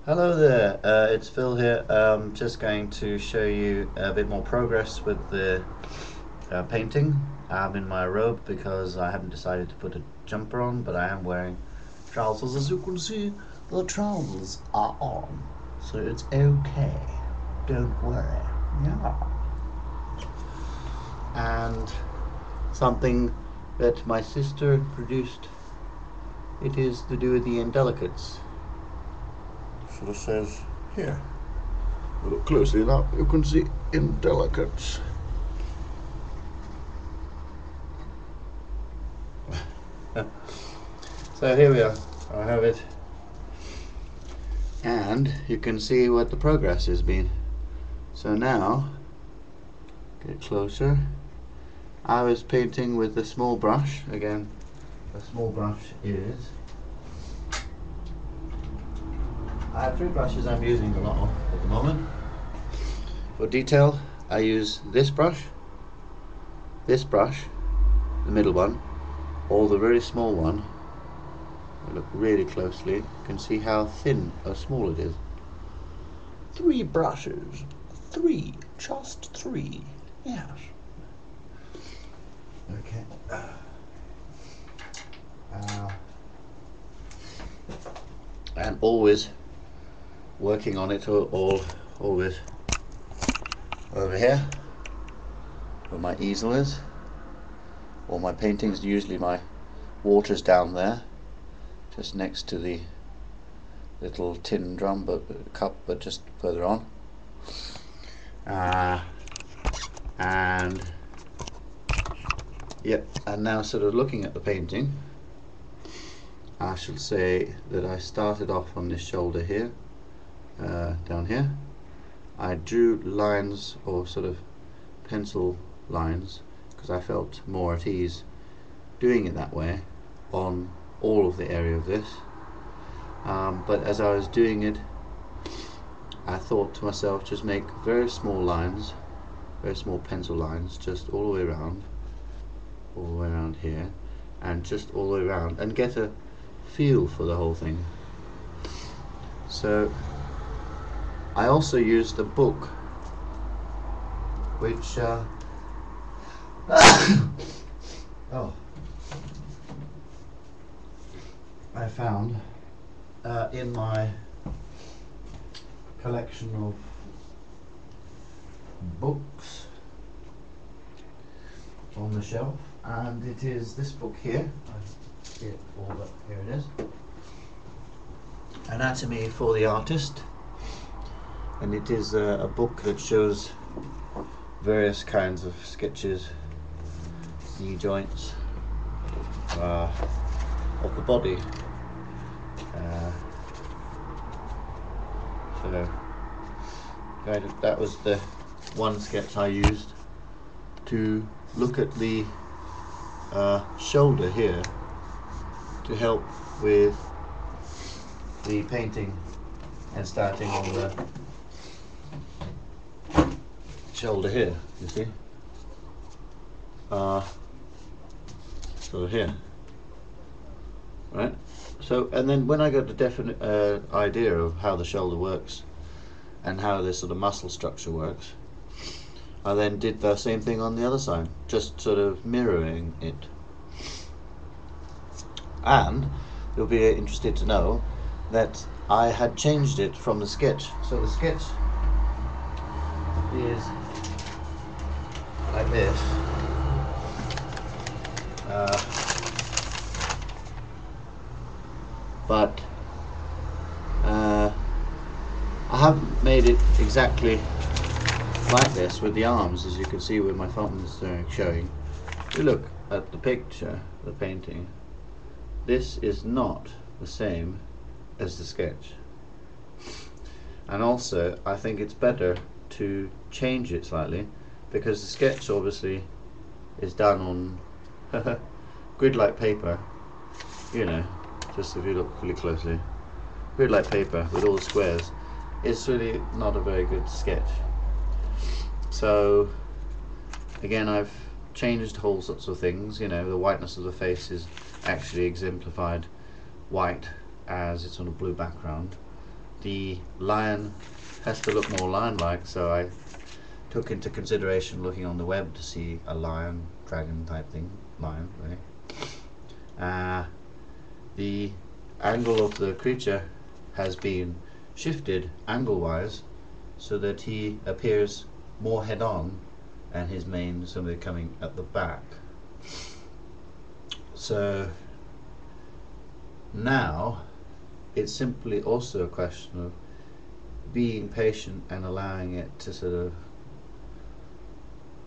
Hello there, it's Phil here. Just going to show you a bit more progress with the painting. I'm in my robe because I haven't decided to put a jumper on, but I am wearing trousers. As you can see, the trousers are on, so it's okay. Don't worry. Yeah. And something that my sister produced. It is to do with the indelicates. Sort of says here. Look closely now, you can see indelicates. So here we are, I have it. And you can see what the progress has been. So now, get closer. I was painting with a small brush. Again, a small brush is... I have three brushes I'm using a lot of at the moment. For detail, I use this brush, the middle one, or the very small one. I look really closely, you can see how thin or small it is. Three brushes. Three. Just three. Yes. Okay. And always working on it always over here where my easel is, or my paintings. Usually my water's down there just next to the little tin drum cup, but just further on. And yep, and now sort of looking at the painting, I shall say that I started off on this shoulder here, down here. I drew lines, or sort of pencil lines, because I felt more at ease doing it that way on all of the area of this. But as I was doing it, I thought to myself, just make very small lines, very small pencil lines, just all the way around here, and just all the way around, and get a feel for the whole thing. So I also used a book which oh, I found in my collection of books on the shelf, and it is this book here. I see it all up. Here it is. Anatomy for the Artist, and it is a book that shows various kinds of sketches, knee joints, of the body. So that was the one sketch I used to look at the shoulder here to help with the painting and starting on the shoulder here, you see. So here, right? So, and then when I got the definite idea of how the shoulder works and how this sort of muscle structure works, I then did the same thing on the other side, just sort of mirroring it. And you'll be interested to know that I had changed it from the sketch. So the sketch is like this. But I haven't made it exactly like this with the arms, as you can see with my thumbs showing. If you look at the picture, the painting, this is not the same as the sketch. And also I think it's better to change it slightly, because the sketch obviously is done on grid-like paper, you know, just if you look really closely, grid-like paper with all the squares. It's really not a very good sketch. So again, I've changed whole sorts of things. You know, the whiteness of the face is actually exemplified white as it's on a blue background. the lion has to look more lion-like, so I took into consideration looking on the web to see a lion, dragon type thing, lion really. The angle of the creature has been shifted angle-wise so that he appears more head-on and his mane is somewhere coming at the back. So now it's simply also a question of being patient and allowing it to sort of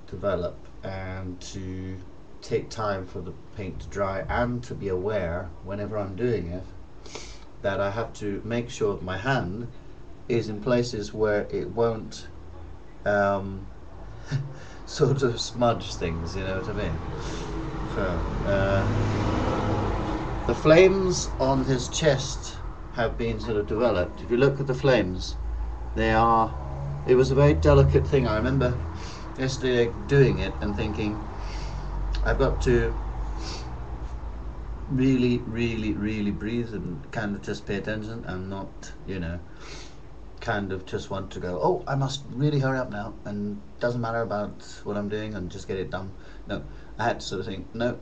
develop and to take time for the paint to dry, and to be aware whenever I'm doing it that I have to make sure that my hand is in places where it won't sort of smudge things, you know what I mean? So the flames on his chest have been sort of developed. If you look at the flames, it was a very delicate thing. I remember yesterday doing it and thinking, I've got to really breathe and kind of just pay attention and not, you know, kind of just want to go, oh, I must really hurry up now and doesn't matter about what I'm doing and just get it done. No, I had to sort of think, no,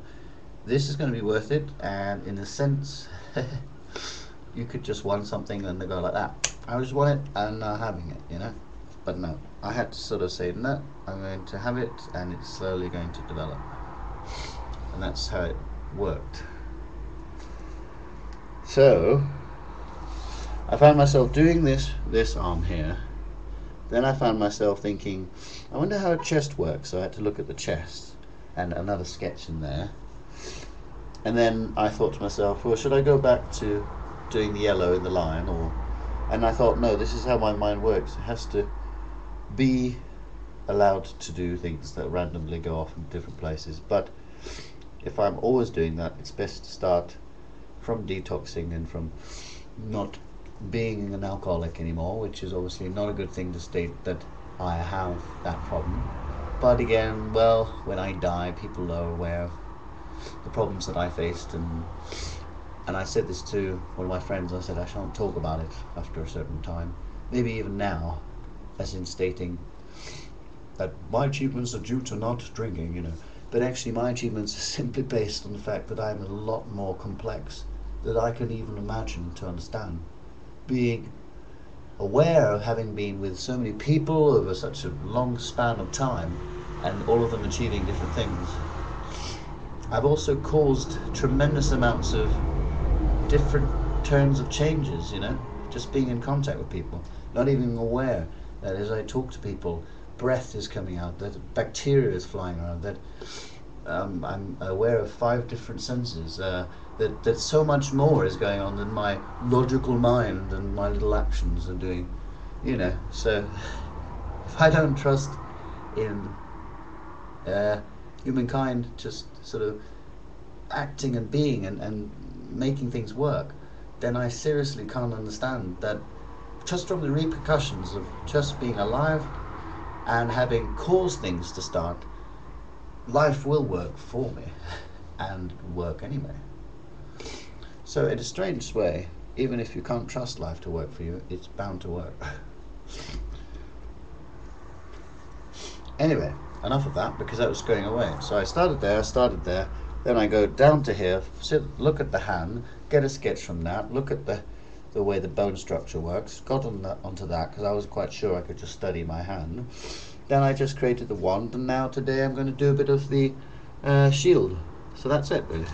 this is going to be worth it, and in a sense you could just want something and they go like that, I just want it and having it, you know. But no, I had to sort of say, no, I'm going to have it and it's slowly going to develop. And that's how it worked. So I found myself doing this arm here. Then I found myself thinking, I wonder how a chest works. So I had to look at the chest and another sketch in there. And then I thought to myself, well, should I go back to doing the yellow in the lion? And I thought, no, this is how my mind works. It has to be allowed to do things that randomly go off in different places. But if I'm always doing that, it's best to start from detoxing and from not being an alcoholic anymore, which is obviously not a good thing to state that I have that problem. But again, well, when I die, people are aware of the problems that I faced, and I said this to one of my friends. I said I shan't talk about it after a certain time, maybe even now, as in stating that my achievements are due to not drinking, you know. But actually my achievements are simply based on the fact that I'm a lot more complex than I can even imagine to understand. Being aware of having been with so many people over such a long span of time, and all of them achieving different things, I've also caused tremendous amounts of different turns of changes, you know, just being in contact with people, not even aware that as I talk to people, breath is coming out, that bacteria is flying around, that I'm aware of 5 different senses, that so much more is going on than my logical mind and my little actions are doing, you know. So if I don't trust in humankind just sort of acting and being and making things work, then I seriously can't understand that just from the repercussions of just being alive and having caused things to start, life will work for me and work anyway. So in a strange way, even if you can't trust life to work for you, it's bound to work. Anyway, enough of that, because that was going away. So I started there, then I go down to here, look at the hand, get a sketch from that, look at the way the bone structure works, got onto that because I was quite sure I could just study my hand. Then I just created the wand, and now today I'm going to do a bit of the shield. So that's it really.